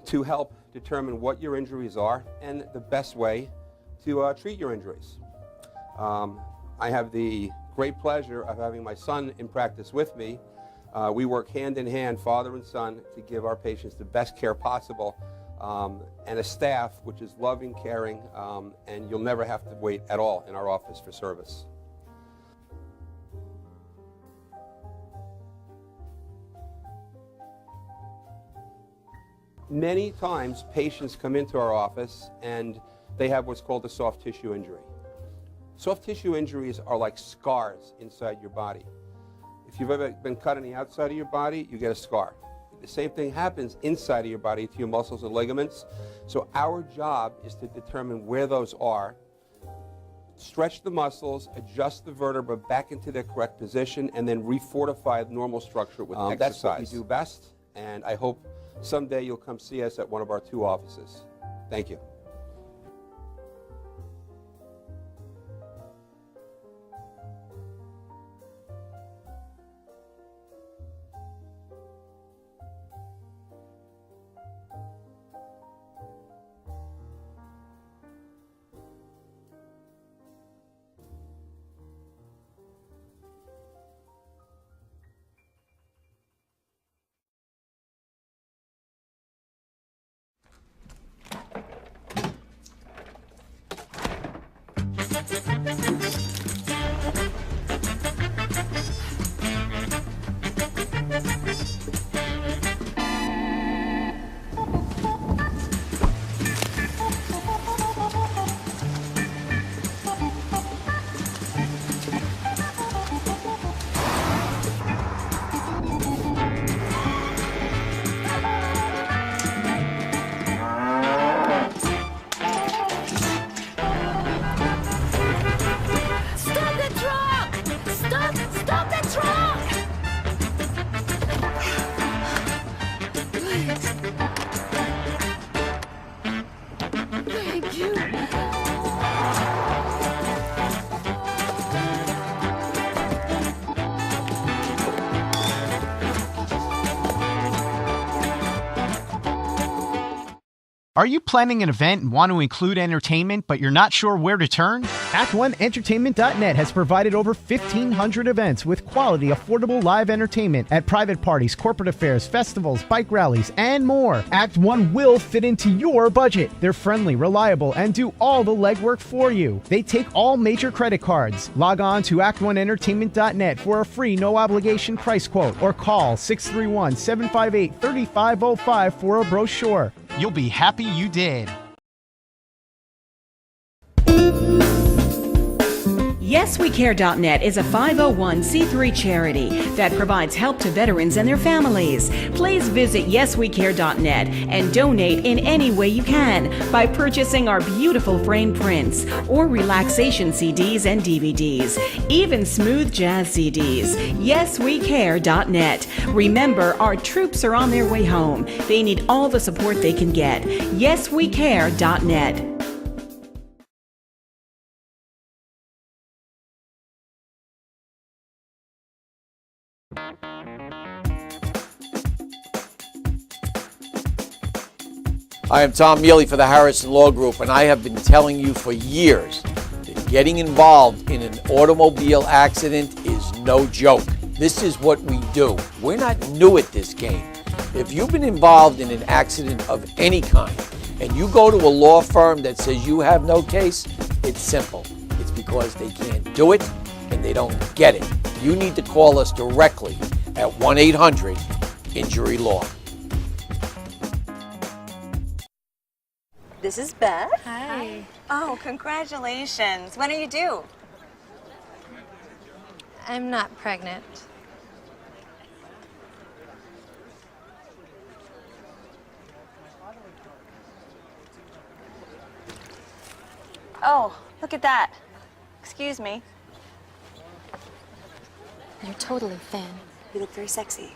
to help determine what your injuries are and the best way to treat your injuries. I have the great pleasure of having my son in practice with me. We work hand in hand, father and son, to give our patients the best care possible, and a staff which is loving, caring, and you'll never have to wait at all in our office for service. Many times patients come into our office and they have what's called a soft tissue injury. Soft tissue injuries are like scars inside your body. If you've ever been cut on the outside of your body, you get a scar. The same thing happens inside of your body to your muscles and ligaments. So our job is to determine where those are, stretch the muscles, adjust the vertebra back into their correct position, and then refortify the normal structure with exercise. That's what we do best, and I hope someday you'll come see us at one of our 2 offices. Thank you. Stop the truck! Stop the truck! Thank you. Are you planning an event and want to include entertainment, but you're not sure where to turn? Act1Entertainment.net has provided over 1,500 events with quality, affordable live entertainment at private parties, corporate affairs, festivals, bike rallies, and more. Act One will fit into your budget. They're friendly, reliable, and do all the legwork for you. They take all major credit cards. Log on to Act1Entertainment.net for a free, no-obligation price quote or call 631-758-3505 for a brochure. You'll be happy you did. YesWeCare.net is a 501c3 charity that provides help to veterans and their families. Please visit YesWeCare.net and donate in any way you can by purchasing our beautiful framed prints or relaxation CDs and DVDs, even smooth jazz CDs. YesWeCare.net. Remember, our troops are on their way home. They need all the support they can get. YesWeCare.net. I am Tom Mealy for the Harrison Law Group, and I have been telling you for years that getting involved in an automobile accident is no joke. This is what we do. We're not new at this game. If you've been involved in an accident of any kind, and you go to a law firm that says you have no case, it's simple. It's because they can't do it and they don't get it. You need to call us directly at 1-800-INJURY-LAW. This is Beth. Hi. Oh, congratulations. When are you due? I'm not pregnant. Oh, look at that. Excuse me. You're totally thin. You look very sexy.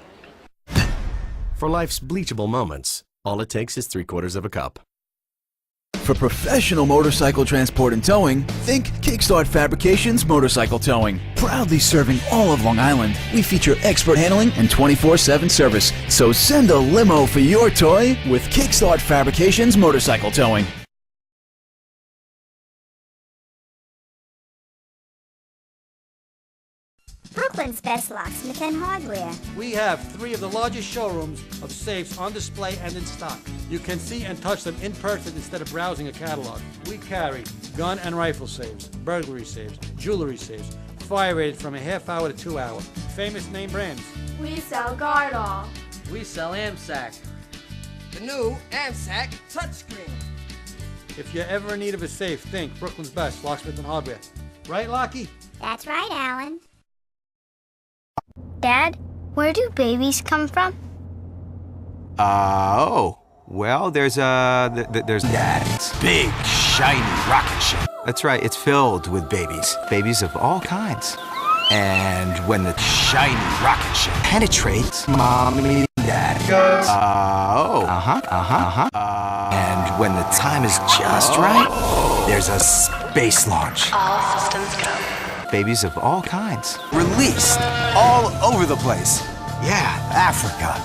For life's bleachable moments, all it takes is 3/4 cup. For professional motorcycle transport and towing, think Kickstart Fabrications Motorcycle Towing. Proudly serving all of Long Island, we feature expert handling and 24/7 service. So send a limo for your toy with Kickstart Fabrications Motorcycle Towing. Brooklyn's best locksmith and hardware. We have 3 of the largest showrooms of safes on display and in stock. You can see and touch them in person instead of browsing a catalog. We carry gun and rifle safes, burglary safes, jewelry safes, fire rated from a half hour to 2 hour. Famous name brands. We sell Gardol. We sell AMSAC. The new AMSAC touchscreen. If you're ever in need of a safe, think Brooklyn's best locksmith and hardware. Right, Lockie? That's right, Alan. Dad, where do babies come from? Well, there's Dad's big, shiny rocket ship. That's right, it's filled with babies of all kinds. And when the shiny rocket ship penetrates, Mommy and Dad goes, and when the time is just right, there's a space launch. All systems go. Babies of all kinds. Released all over the place. Yeah, Africa.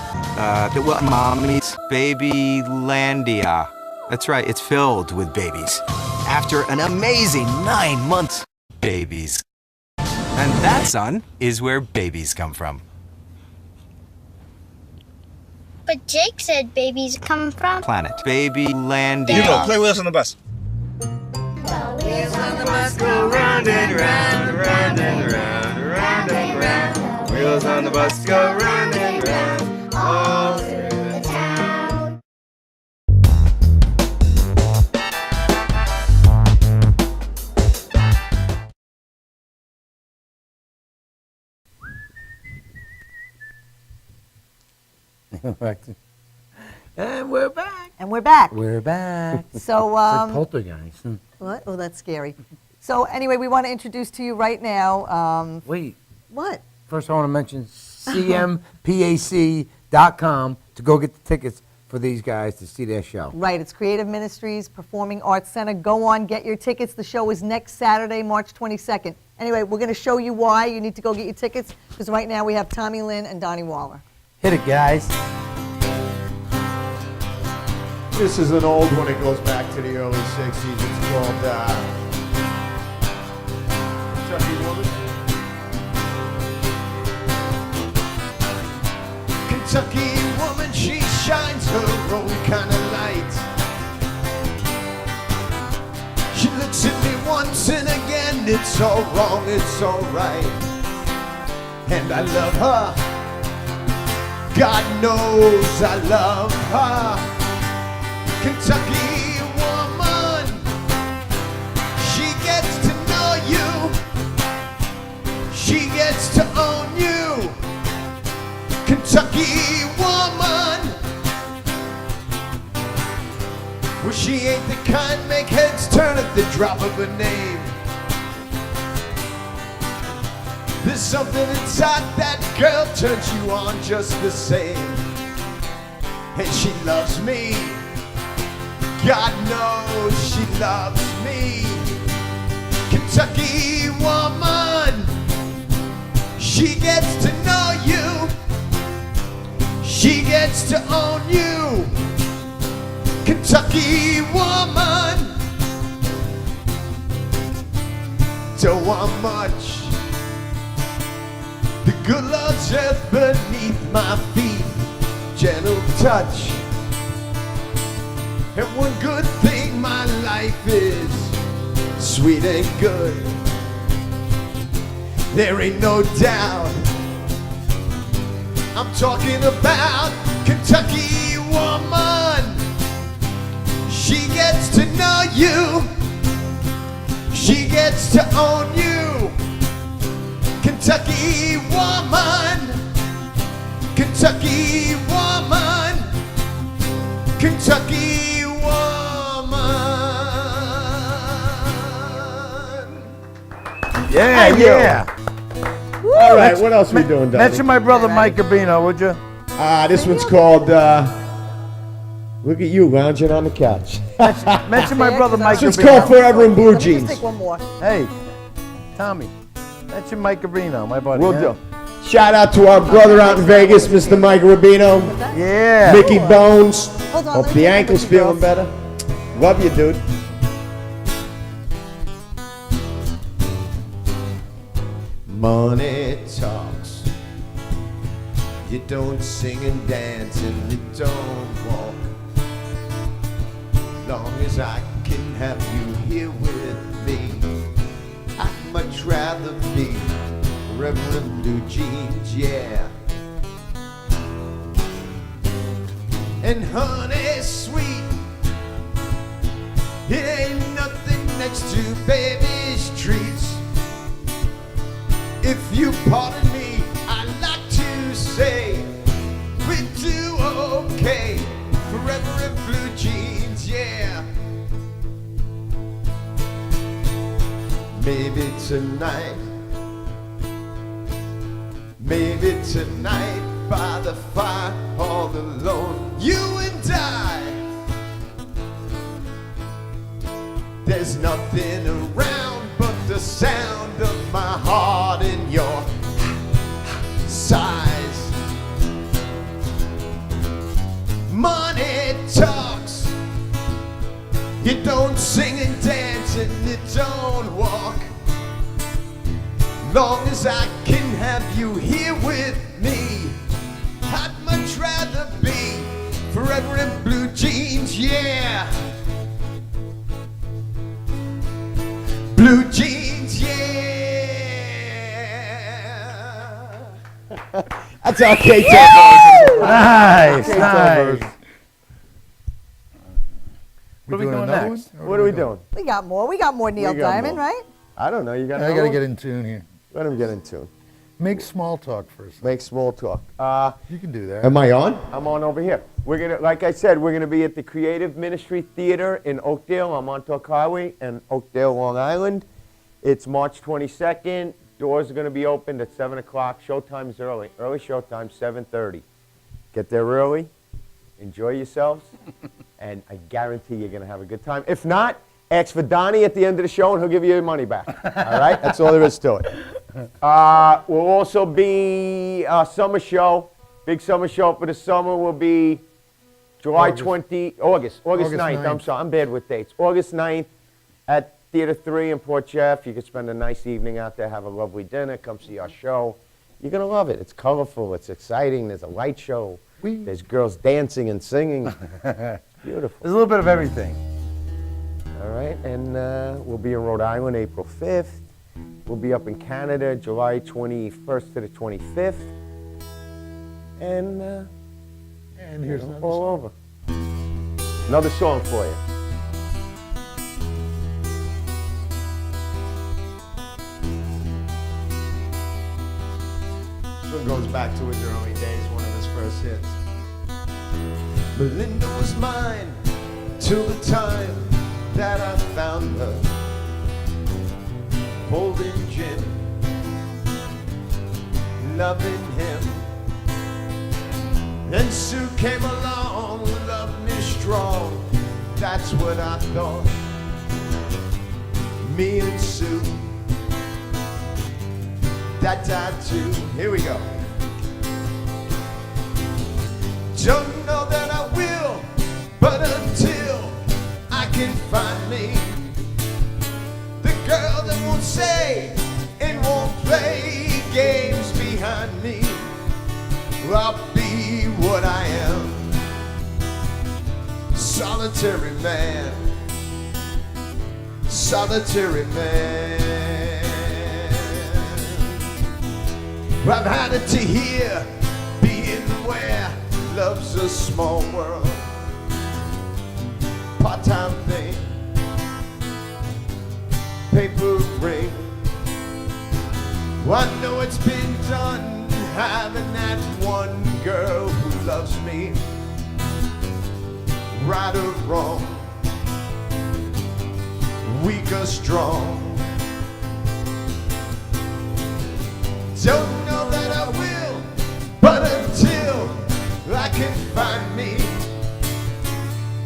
Mommy's Babylandia. That's right, it's filled with babies. After an amazing 9 months, babies. And that, son, is where babies come from. But Jake said babies come from Planet Babylandia. You go, play with us on the bus. The wheels on the bus go round. round and round, round and round, round and round. Wheels on the bus go round and round, all through the town. And we're back. And we're back. We're back. So, It's like poltergeist. what? Oh, that's scary. So anyway, we want to introduce to you right now. Wait. What? First, I want to mention cmpac.com to go get the tickets for these guys to see their show. Right, it's Creative Ministries Performing Arts Center. Go on, get your tickets. The show is next Saturday, March 22nd. Anyway, we're going to show you why you need to go get your tickets, because right now we have Tommy Lynn and Donnie Waller. Hit it, guys. This is an old one. It goes back to the early 60s. It's called Kentucky Woman. Kentucky woman, she shines her own kind of light. She looks at me once and again, it's all wrong, it's all right. And I love her, God knows I love her. Kentucky woman, she gets to know you, she gets to own you. Kentucky woman, well, she ain't the kind make heads turn at the drop of her name. There's something inside that girl turns you on just the same. And she loves me, God knows she loves me. Kentucky woman, she gets to know you, she gets to own you. Kentucky woman, don't want much. The good Lord's earth beneath my feet, gentle touch. And one good thing, my life is sweet and good. There ain't no doubt, I'm talking about Kentucky woman. She gets to know you, she gets to own you. Kentucky woman, Kentucky woman, Kentucky woman. Yeah, yeah. All right, what else are we doing, Donnie? Mention my brother Mike Gabino, would you? This one's called, look at you lounging on the couch. Mention my brother Mike This one's Gabino. called Forever in Blue Let me just Jeans. take one more. Hey, Tommy, mention Mike Gabino, my buddy. Will yeah? do. Shout out to our brother out in Vegas, Mr. Mike Rubino. Yeah. Mickey Bones. Hold on, Hope let the me ankle's look at you, feeling better. Love you, dude. Money talks. You don't sing and dance and you don't walk. Long as I can have you here with me, I'd much rather be forever in blue jeans, yeah. And honey sweet, it ain't nothing next to baby's treats. If you pardon me, I'd like to say we do okay, forever in blue jeans, yeah. Maybe tonight, maybe tonight by the fire all alone, you and I. There's nothing around but the sound of my heart in your sighs. Money talks. You don't sing and dance and you don't walk. Long as I can have you here with me, I'd much rather be forever in blue jeans, yeah. Blue jeans, yeah. That's our K-Town. Nice, K-Town nice. version. What are we doing doing another next? one? Or What are we doing? We got more. We got more Neil We got Diamond, more. right? I don't know. You got I another got to one? get in tune here. Let him get in tune. Make small talk first. Make small talk. You can do that. Am I on? I'm on over here. We're gonna, like I said, we're gonna be at the Creative Ministry Theater in Oakdale on Montauk Highway and Oakdale, Long Island. It's March 22nd. Doors are gonna be opened at 7 o'clock. Showtime's early. Early showtime, 7:30. Get there early. Enjoy yourselves, and I guarantee you're gonna have a good time. If not, ask for Donnie at the end of the show, and he'll give you your money back. All right? That's all there is to it. We'll also be a summer show. Big summer show for the summer will be August 9th. I'm sorry, I'm bad with dates. August 9th at Theater 3 in Port Jeff. You can spend a nice evening out there, have a lovely dinner, come see our show. You're going to love it. It's colorful, it's exciting, there's a light show. There's girls dancing and singing. Beautiful. There's a little bit of everything. All right, and we'll be in Rhode Island April 5th. We'll be up in Canada July 21st to the 25th. And here's all over. Another song for you. This one goes back to his early days, one of his first hits. Belinda was mine till the time that I found her holding Jim, loving him. Then Sue came along, loved me strong. That's what I thought. Me and Sue, that tattoo. Here we go. Don't know that I will, but until I can find me the girl that won't say and won't play games behind me, I'll be what I am. Solitary man, solitary man. I've had it to hear, being where love's a small world, part-time thing, paper ring. Well, I know it's been done, having that one girl who loves me, right or wrong, weak or strong. Don't know that I will, but until I can find me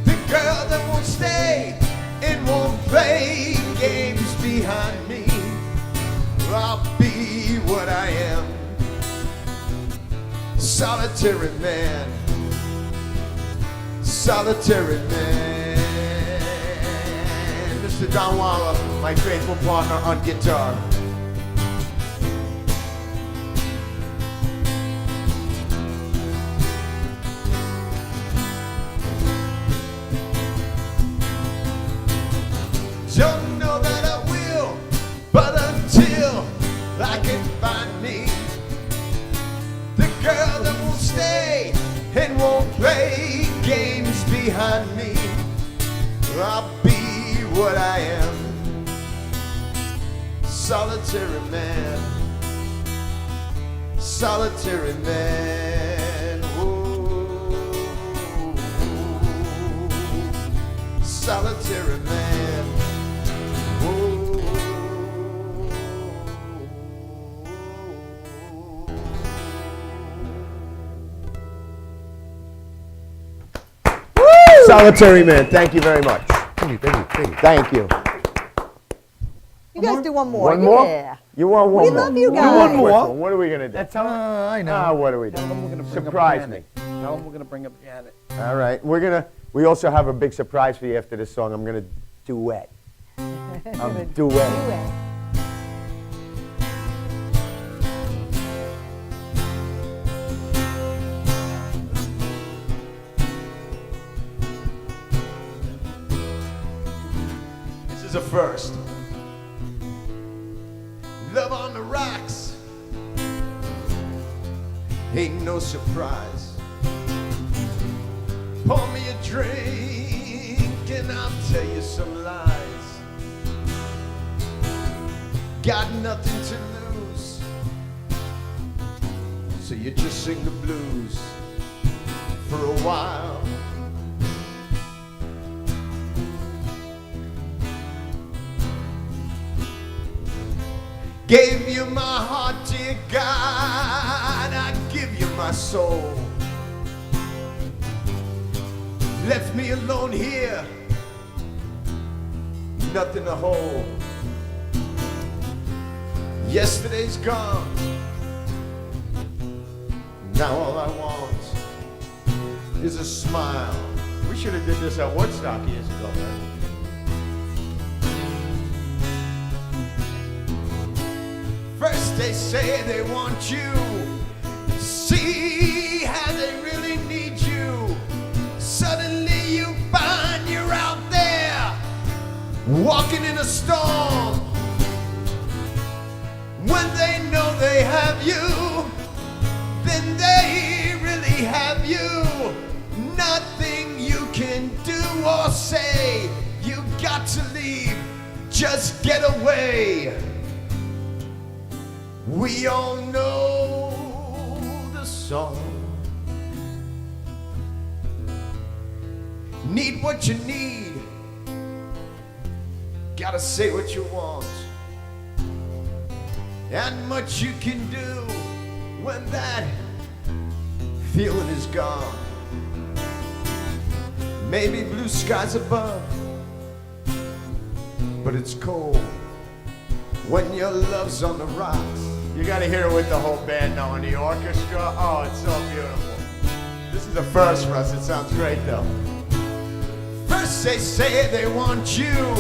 the girl that won't stay and won't play games behind me, I'll be what I am. Solitary man, solitary man. Mr. Don Waller, my faithful partner on guitar. Don't know that I will, but until I can find me the girl that won't stay and won't play games behind me, I'll be what I am. Solitary man, solitary man. Oh, solitary man. Solitary man, thank you very much. Thank you. You guys do one more. One more? Yeah. You want one We more? love you Do guys. one more. What are we gonna do? I know. Ah, what are we doing? Tell them we're gonna bring Surprise up me. Janet. Tell them we're gonna bring up Janet. All right, we also have a big surprise for you after this song. I'm gonna duet. I'm duet. This is a first. Love on the rocks. ain't no surprise. Pour me a drink and I'll tell you some lies. Got nothing to lose, so you just sing the blues for a while. Gave you my heart, dear God, I give you my soul. Left me alone here, nothing to hold. Yesterday's gone, now all I want is a smile. We should have did this at Woodstock years ago, man. First they say they want you, see how they really need you. Suddenly you find you're out there, walking in a storm. When they know they have you, then they really have you. Nothing you can do or say, you got to leave, just get away. We all know the song. Need what you need, gotta say what you want. And much you can do when that feeling is gone. Maybe blue skies above, but it's cold when your love's on the rocks. You gotta hear it with the whole band now in the orchestra. Oh, it's so beautiful. This is a first for us. It sounds great though. First they say they want you,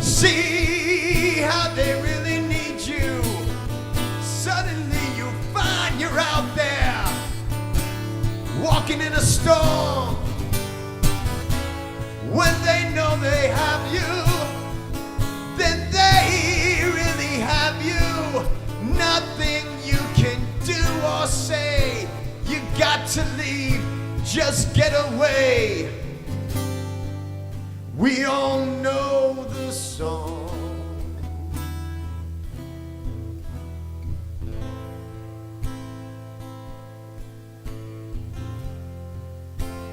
see how they really need you. Suddenly you find you're out there, walking in a storm. When they know they have you, then they really have you. Nothing you can do or say, you got to leave, just get away. We all know the song.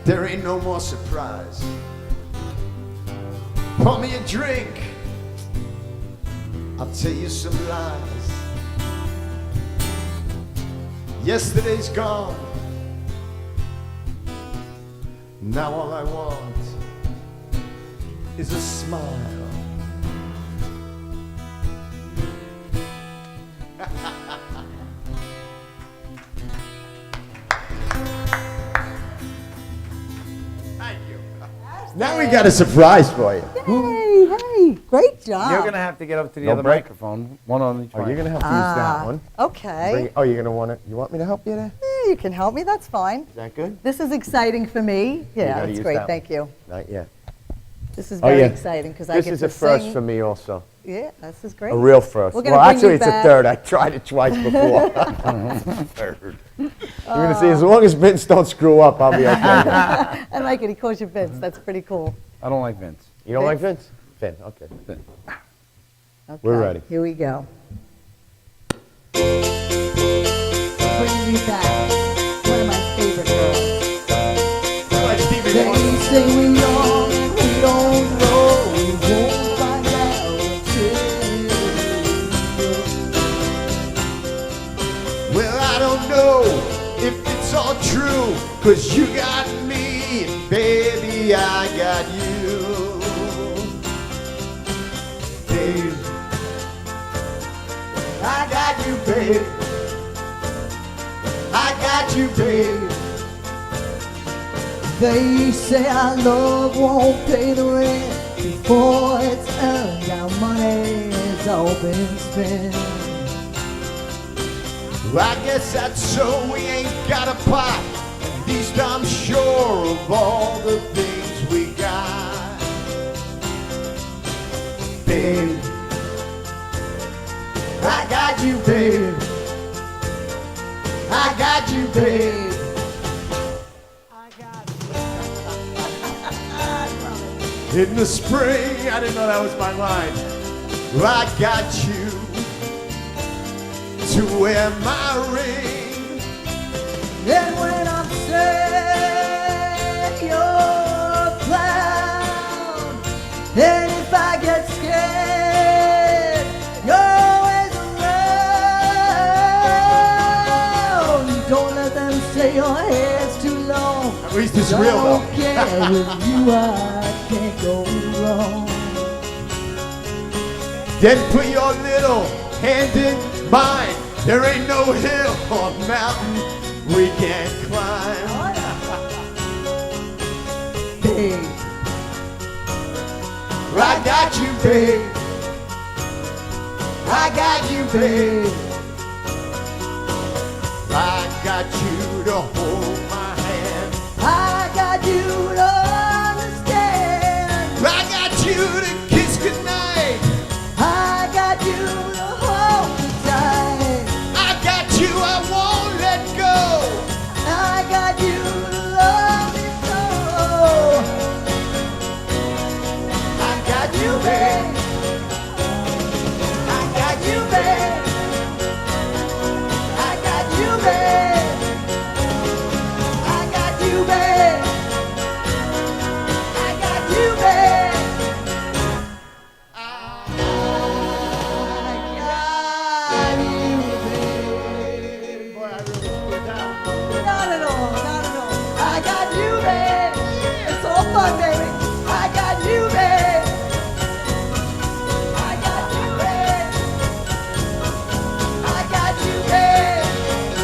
There ain't no more surprise. Pour me a drink, I'll tell you some lies. Yesterday's gone, now all I want is a smile. Thank you. Now we got a surprise for you. Hey, hey, great job. You're going to have to get up to the No other break. microphone, one on each Oh, you're mic. gonna have to use that one. Okay. Oh, you're gonna want it. You want me to help you there? Yeah, you can help me, that's fine. Is that good? This is exciting for me. Yeah, gotta that's use great, that thank you. Not yet. This is Oh, very yeah. exciting because I This get is to a first sing. for me also. Yeah, this is great. A real first. We're gonna Well, bring actually, you it's back. a third. I tried it twice before. Third. You're gonna see. As long as Vince don't screw up, I'll be okay. I like it, he calls you Vince, that's pretty cool. I don't like Vince. You don't like Vince? Vin. Okay. Vin. Okay, We're ready. Here we go. Bring you back. One of my favorite girls. They say we young and we don't know. We won't find out until. Well, I don't know if it's all true, 'cause you got me and baby, I got you. Babe, I got you, babe. I got you, babe. They say our love won't pay the rent before it's earned. Our money has all been spent. Well, I guess that's so we ain't got a pot. At least I'm sure of all the things we got. Babe, I got you, babe. I got you, babe. In the spring, I didn't know that was my line. I got you to wear my ring. And when I'm sad, you're proud. And if I get scared, you're always around. Don't let them say your hair's too long. At least it's real though. Don't care with you, I can't go wrong. Then put your little hand in mine. There ain't no hill or mountain we can't climb. Babe, I got you, babe. I got you, babe. I got you to hold my hand. I got you to understand. I got you to kiss goodnight. I got you to hold me tight. I got you, I won't let go. I got you to love me so. I got you, babe. I got you, babe. I got you, babe. I got you, babe. I got you, babe. Not at all, not at all. I got you, babe. It's all fun, baby. I got you, babe. I got you, babe. I got you, babe.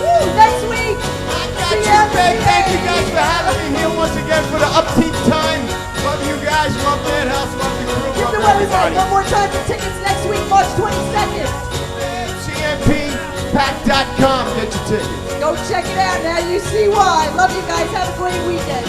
Woo, next week. I got you, babe. Thank you guys for having me here once again for the upbeat time. Love you guys. Love Dead House. Love the crew. Give the Love website everybody. one more time for tickets next week, March 22nd. CMPpack.com. Get your tickets. Go check it out now. You see why. Love you guys. Have a great weekend.